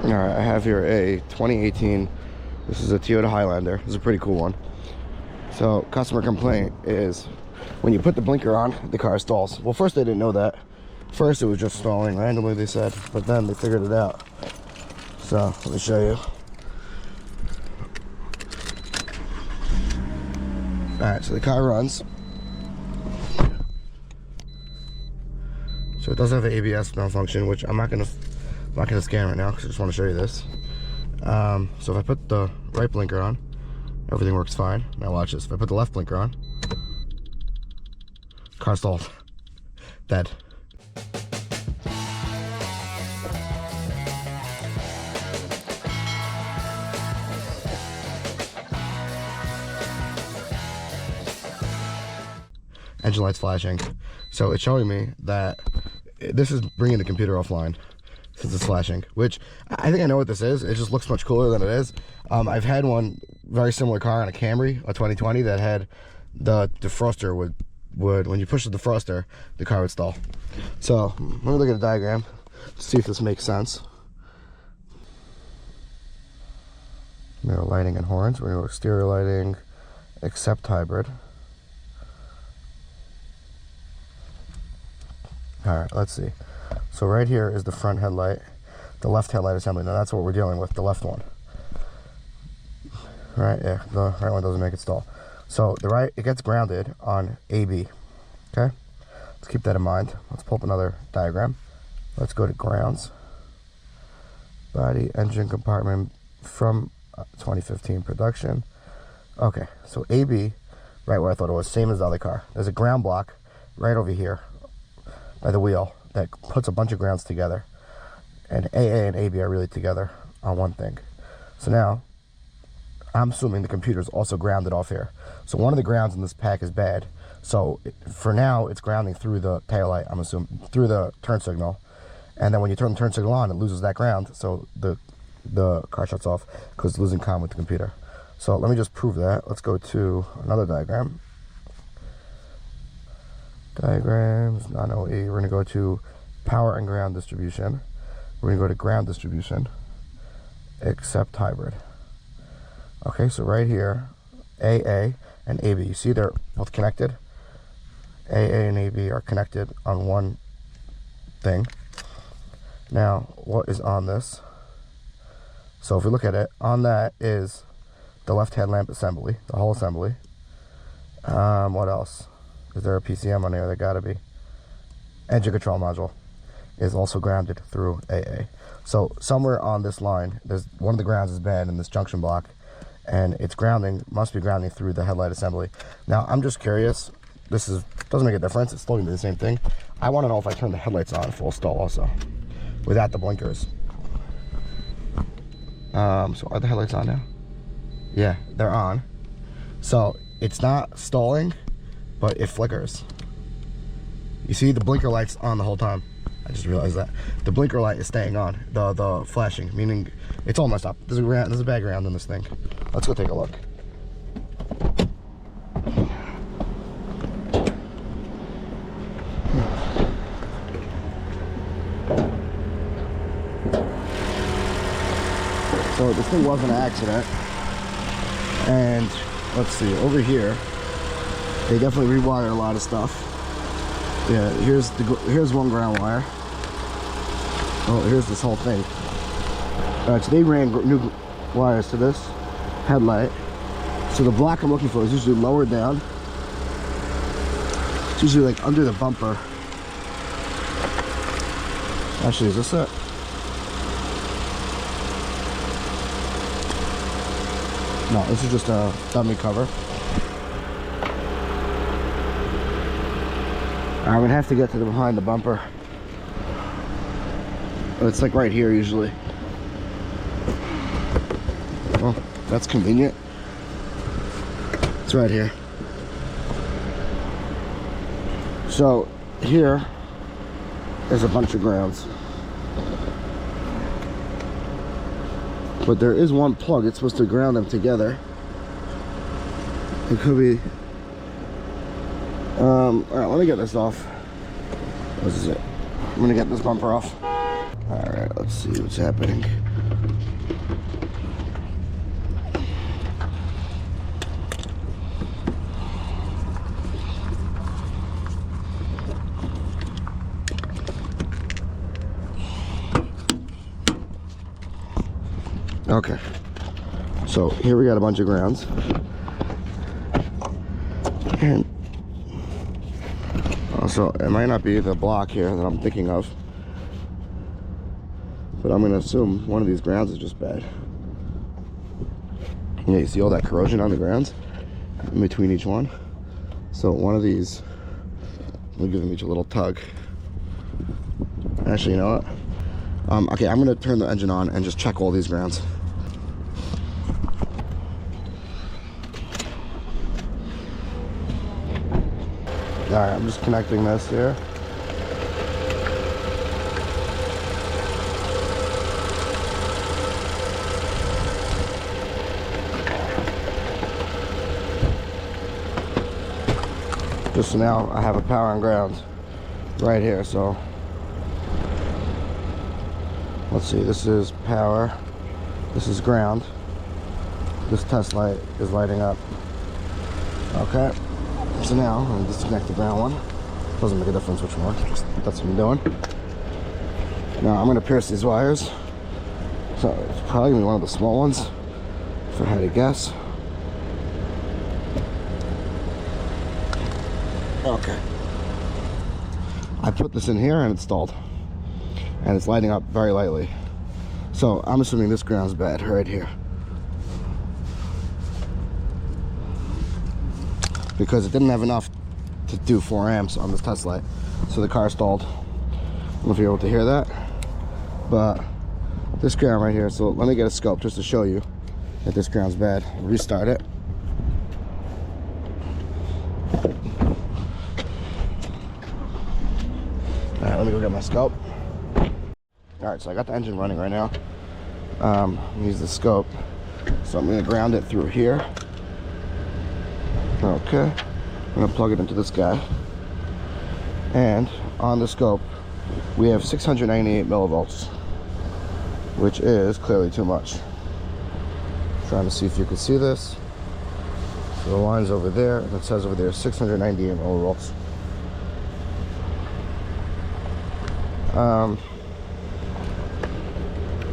All right, I have here a 2018. This is a Toyota Highlander. This is a pretty cool one. So customer complaint is when you put the blinker on, the car stalls. Well, first they didn't know that. First it was just stalling randomly, they said, but then they figured it out. So let me show you. All right, so the car runs. So it does have an ABS malfunction, which I'm not gonna scan right now because I just want to show you this. So if I put the right blinker on, everything works fine. Now watch this. If I put the left blinker on, car stalled. Dead. Engine lights flashing. So it's showing me that this is bringing the computer offline since it's flashing, which I think I know what this is. It just looks much cooler than it is. I've had one very similar car on a Camry, a 2020, that had the defroster would when you push the defroster, the car would stall. So let me look at the diagram, see if this makes sense. Mirror lighting and horns. We're going to go exterior lighting, except hybrid. Alright, let's see. So right here is the front headlight, the left headlight assembly. Now that's what we're dealing with, the left one. Right, yeah, the right one doesn't make it stall. So the right, it gets grounded on AB. Okay, let's keep that in mind. Let's pull up another diagram. Let's go to grounds. Body, engine compartment from 2015 production. Okay, so AB, right where I thought it was, same as the other car. There's a ground block right over here by the wheel that puts a bunch of grounds together, and AA and AB are really together on one thing. So now I'm assuming the computer is also grounded off here. So one of the grounds in this pack is bad. So for now it's grounding through the taillight, I'm assuming, through the turn signal, and then when you turn the turn signal on, it loses that ground, so the car shuts off because it's losing comm with the computer. So let me just prove that. Let's go to another diagram. Diagrams, non-OE. We're going to go to power and ground distribution. We're going to go to ground distribution, except hybrid. Okay, so right here, AA and AB. You see they're both connected? AA and AB are connected on one thing. Now, what is on this? So if we look at it, on that is the left headlamp assembly, the whole assembly. What else? Is there a PCM on here? There gotta be. Engine control module is also grounded through AA. So somewhere on this line, there's one of the grounds is bad in this junction block, and it's grounding, must be grounding through the headlight assembly. Now I'm just curious. This doesn't make a difference. It's still gonna be the same thing. I want to know if I turn the headlights on, if it will stall also, without the blinkers. So are the headlights on now? Yeah, they're on. So it's not stalling, but it flickers. You see the blinker light's on the whole time. I just realized that. The blinker light is staying on, the flashing, meaning it's all messed up. There's a bad ground in this thing. Let's go take a look. So this thing was an accident. And let's see, over here, they definitely rewired a lot of stuff. Yeah, here's one ground wire. Oh, here's this whole thing. Alright, so they ran new wires to this headlight. So the block I'm looking for is usually lower down. It's usually like under the bumper. Actually, is this it? No, this is just a dummy cover. I'm gonna have to get to the behind the bumper. It's like right here usually. Well, that's convenient. It's right here. So here is a bunch of grounds. But there is one plug. It's supposed to ground them together. It could be. Alright, let me get this off. This is it. I'm gonna get this bumper off. Alright, let's see what's happening. Okay, so here we got a bunch of grounds, and also it might not be the block here that I'm thinking of, but I'm gonna assume one of these grounds is just bad. Yeah, you see all that corrosion on the grounds in between each one. So one of these, we'll give them each a little tug. Actually, you know what? Okay, I'm gonna turn the engine on and just check all these grounds. All right, I'm just connecting this here. Just so now I have a power and ground right here. So let's see, this is power, this is ground, this test light is lighting up. Okay, so now I'm going to disconnect the ground one. Doesn't make a difference which one, just that's what I'm doing. Now I'm going to pierce these wires. So it's probably going to be one of the small ones, if I had to guess. Okay, I put this in here and it's stalled, and it's lighting up very lightly. So I'm assuming this ground's bad right here, because it didn't have enough to do 4 amps on this test light, so the car stalled. I don't know if you're able to hear that, but this ground right here, so let me get a scope just to show you that this ground's bad. Restart it. Alright, let me go get my scope. Alright, so I got the engine running right now. Use the scope. So I'm going to ground it through here. Okay. I'm going to plug it into this guy. And on the scope, we have 698 millivolts, which is clearly too much. Trying to see if you can see this. So the line's over there, and it says over there 698 millivolts.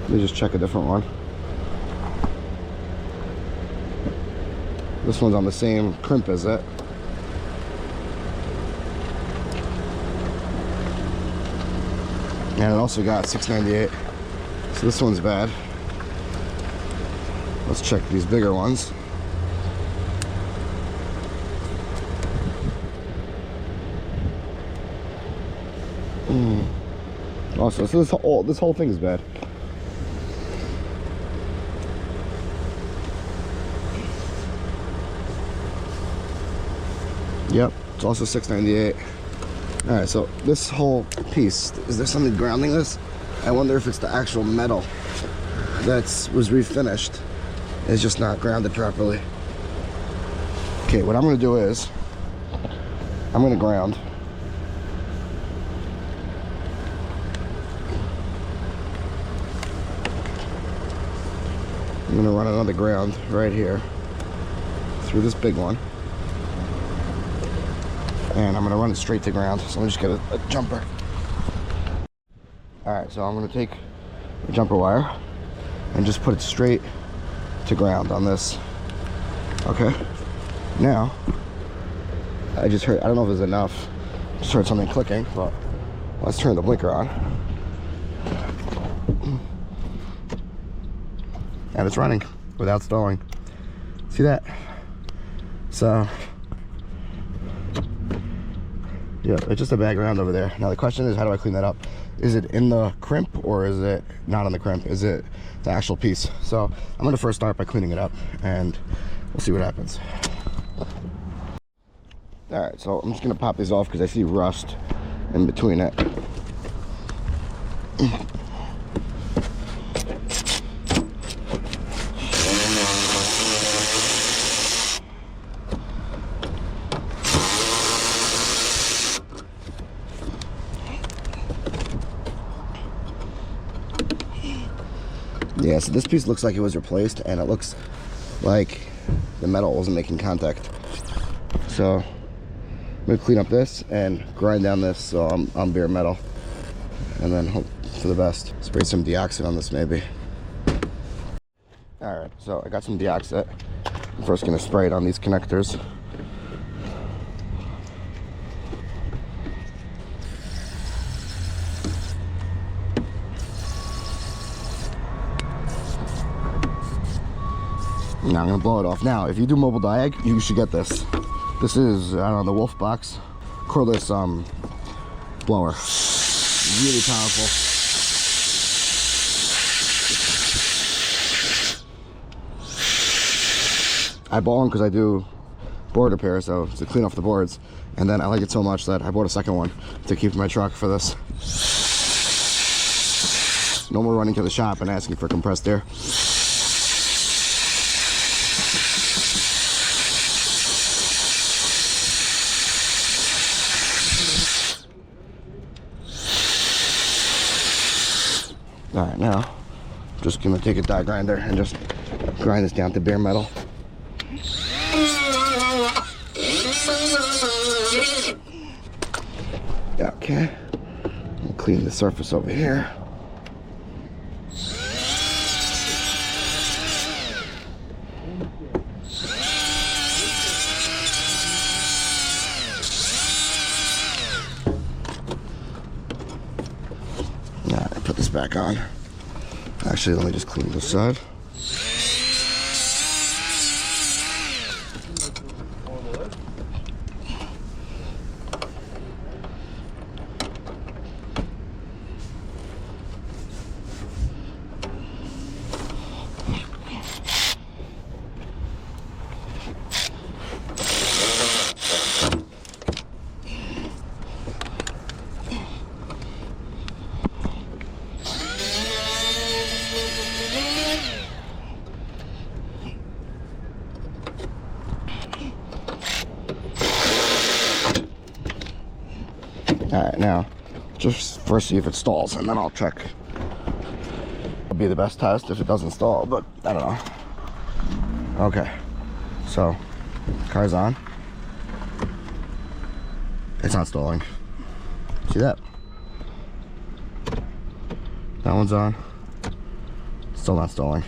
Let me just check a different one. This one's on the same crimp as it. And it also got 698. So this one's bad. Let's check these bigger ones. Also, so this whole thing is bad. Yep, it's also 698. All right, so this whole piece, is there something grounding this? I wonder if it's the actual metal that was refinished. It's just not grounded properly. Okay, what I'm gonna do is, I'm gonna ground. I'm gonna run another ground right here through this big one, and I'm gonna run it straight to ground. So let me just get a jumper. All right, so I'm gonna take the jumper wire and just put it straight to ground on this. Okay, now I just heard, I don't know if it's enough, just heard something clicking, but let's turn the blinker on. And it's running without stalling. See that? So yeah, it's just a bad ground over there. Now the question is, how do I clean that up? Is it in the crimp or is it not on the crimp? Is it the actual piece? So I'm gonna first start by cleaning it up and we'll see what happens. All right, so I'm just gonna pop these off because I see rust in between it. Yeah, so this piece looks like it was replaced, and it looks like the metal wasn't making contact. So I'm gonna clean up this and grind down this so I'm bare metal, and then hope for the best. Spray some DeoxIT on this maybe. Alright, so I got some DeoxIT. I'm first going to spray it on these connectors. Now I'm going to blow it off. Now, if you do mobile diag, you should get this. This is, I don't know, the WOLFBOX cordless blower. Really powerful. I bought one because I do board repair, so to clean off the boards. And then I like it so much that I bought a second one to keep in my truck for this. No more running to the shop and asking for compressed air. Alright, now I'm just gonna take a die grinder and just grind this down to bare metal. Okay, I'll clean the surface over here. Now I put this back on. Actually, let me just clean this side. Alright, now just first see if it stalls and then I'll check. It'll be the best test if it doesn't stall, but I don't know. Okay, so car's on. It's not stalling. See that? That one's on. Still not stalling.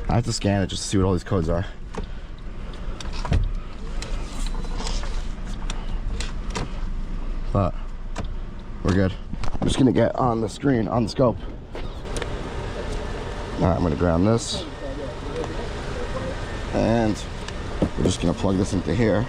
I have to scan it just to see what all these codes are. But we're good. I'm just gonna get on the screen, on the scope. All right, I'm gonna ground this. And we're just gonna plug this into here.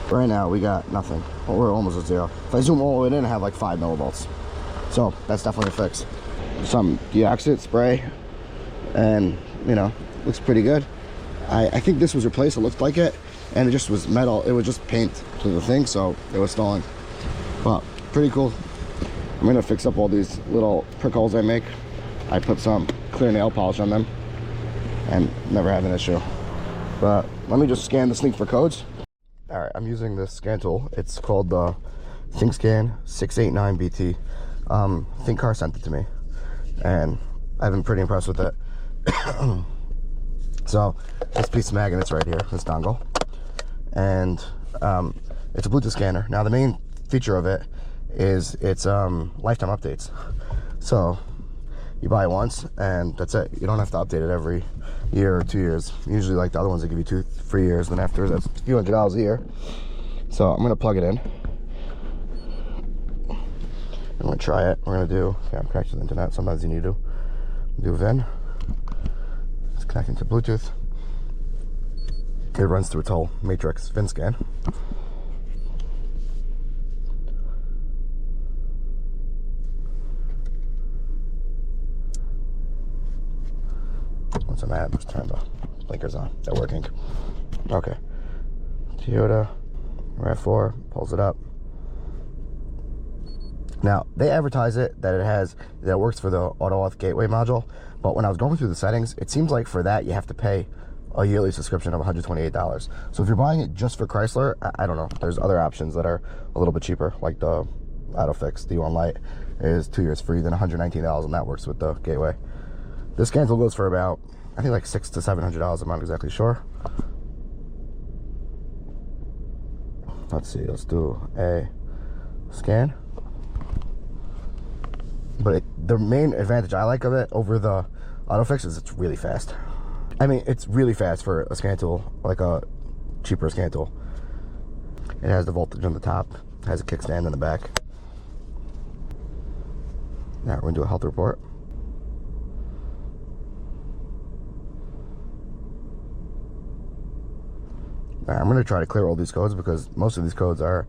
Right now we got nothing. Well, we're almost at zero. If I zoom all the way in, I have like 5 millivolts. So that's definitely a fix. Some DeoxIT spray, and you know, looks pretty good. I think this was replaced, it looked like it, and it just was metal. It was just paint to the thing, so it was stalling. But pretty cool. I'm gonna fix up all these little prick holes I make. I put some clear nail polish on them and never had an issue. But let me just scan this thing for codes. All right, I'm using this scan tool. It's called the Thinkscan 689BT. ThinkCar sent it to me, and I've been pretty impressed with it. So this piece of magnets right here, this dongle, and it's a Bluetooth scanner. Now the main feature of it is it's lifetime updates. So you buy it once and that's it. You don't have to update it every year or 2 years. Usually, like the other ones, they give you 2 free years, then after that's a few $100s a year. So I'm gonna plug it in. I'm gonna try it. We're gonna do, yeah, I'm connected to the internet. Sometimes you need to do VIN. It's connecting to Bluetooth. It runs through its whole matrix VIN scan. Once I'm at, just turn the blinkers on. They're working. Okay. Toyota Rav4 pulls it up. Now they advertise it that it works for the auto auth gateway module, but when I was going through the settings, it seems like for that you have to pay a yearly subscription of $128. So if you're buying it just for Chrysler, I don't know. There's other options that are a little bit cheaper, like the AutoFix D1 Lite is 2 years free, then $119, and that works with the gateway. This scan tool goes for about, I think, like $600 to $700. I'm not exactly sure. Let's see. Let's do a scan. But the main advantage I like of it over the Autofix is it's really fast. I mean, it's really fast for a scan tool, like a cheaper scan tool. It has the voltage on the top, has a kickstand in the back. Now we're gonna do a health report. Now, I'm gonna try to clear all these codes because most of these codes are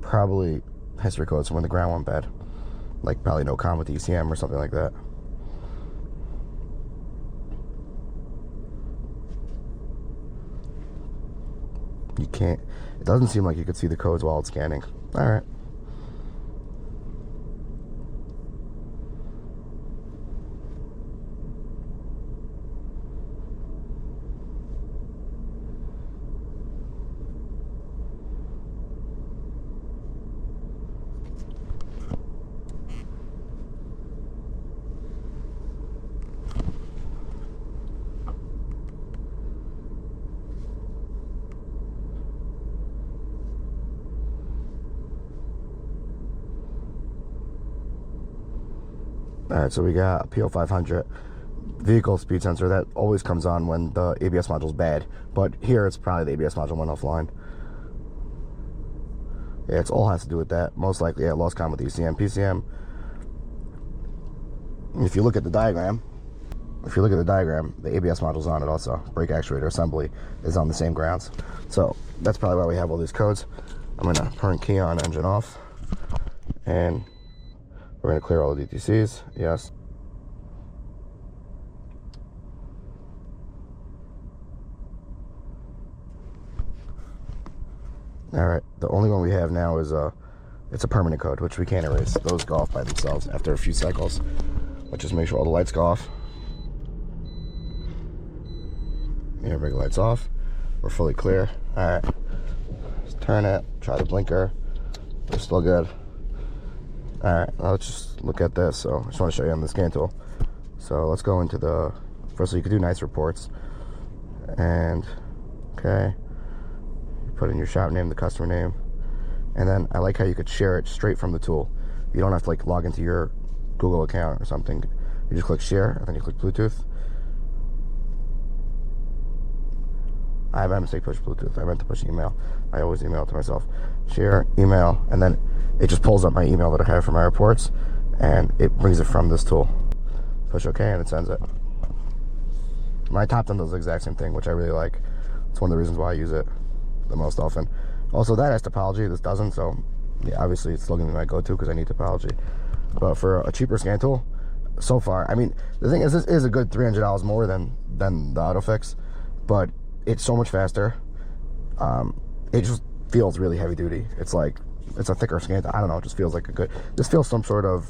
probably history codes from when the ground went bad. Like probably no com with the ECM or something like that. You can't, it doesn't seem like you could see the codes while it's scanning. All right. Alright, so we got a PO500 vehicle speed sensor that always comes on when the ABS module's bad, but here it's probably the ABS module went offline. Yeah, it's all has to do with that. Most likely, yeah, lost com with ECM, PCM. If you look at the diagram, the ABS module's on it also. Brake actuator assembly is on the same grounds. So that's probably why we have all these codes. I'm gonna turn key on, engine off, and we're going to clear all the DTCs, yes. All right, the only one we have now is it's a permanent code, which we can't erase. Those go off by themselves after a few cycles. Let's just make sure all the lights go off. Yeah, brake lights off. We're fully clear. All right, let's turn it, try the blinker. We're still good. All right, let's just look at this. So I just want to show you on the scan tool. So let's go into the, first of all, you could do nice reports. And, okay, you put in your shop name, the customer name. And then I like how you could share it straight from the tool. You don't have to like log into your Google account or something. You just click share, and then you click Bluetooth. I made a mistake, push Bluetooth. I meant to push email. I always email it to myself. Share, email, and then it just pulls up my email that I have for my reports, and it brings it from this tool. Push OK, and it sends it. My top 10 does the exact same thing, which I really like. It's one of the reasons why I use it the most often. Also, that has topology. This doesn't, so yeah, obviously it's still going to be my go-to because I need topology. But for a cheaper scan tool, so far, I mean, the thing is, this is a good $300 more than the AutoFix, but it's so much faster. It just feels really heavy duty. It's like, it's a thicker scan. I don't know, it just feels like a good, this feels some sort of,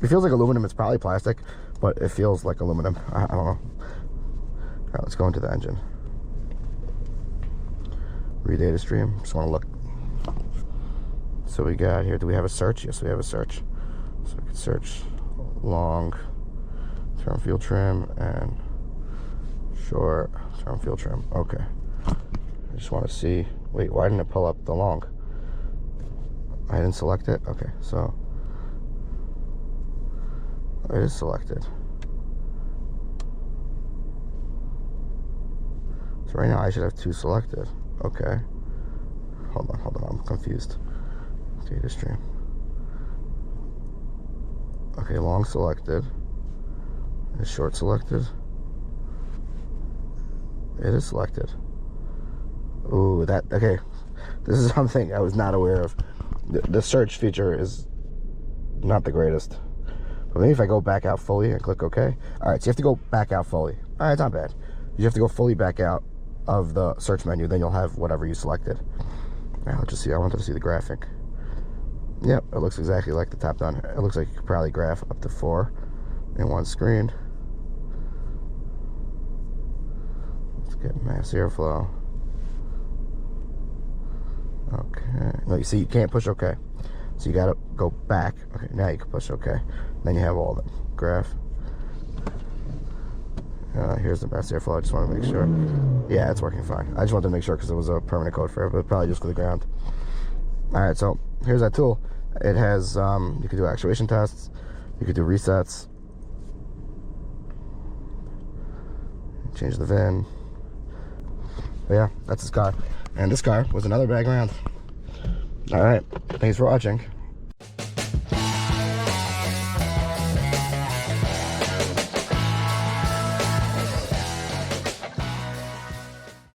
it feels like aluminum. It's probably plastic, but it feels like aluminum. I don't know. All right, let's go into the engine. Read data stream. Just want to look. So we got here, do we have a search? Yes, we have a search. So we can search long term fuel trim and short term fuel trim. Okay. I just want to see, wait, why didn't it pull up the long? I didn't select it? Okay, so it is selected. So right now I should have 2 selected. Okay. Hold on, I'm confused. Data stream. Okay, long selected. Is short selected? It is selected. Ooh, that, okay. This is something I was not aware of. The search feature is not the greatest. But maybe if I go back out fully and click OK. Alright, so you have to go back out fully. Alright, it's not bad. You have to go fully back out of the search menu, then you'll have whatever you selected. Alright, let's just see. I wanted to see the graphic. Yep, it looks exactly like the top down. It looks like you could probably graph up to 4 in one screen. Let's get mass airflow. Okay. No, you see, you can't push OK. So you gotta go back. Okay, now you can push OK. Then you have all the graph. Here's the mass airflow. I just want to make sure. Yeah, it's working fine. I just wanted to make sure because it was a permanent code for it, but probably just for the ground. Alright, so here's that tool. It has, you could do actuation tests. You could do resets. change the VIN. But yeah, that's this car. And this car was another bag around. All right, thanks for watching.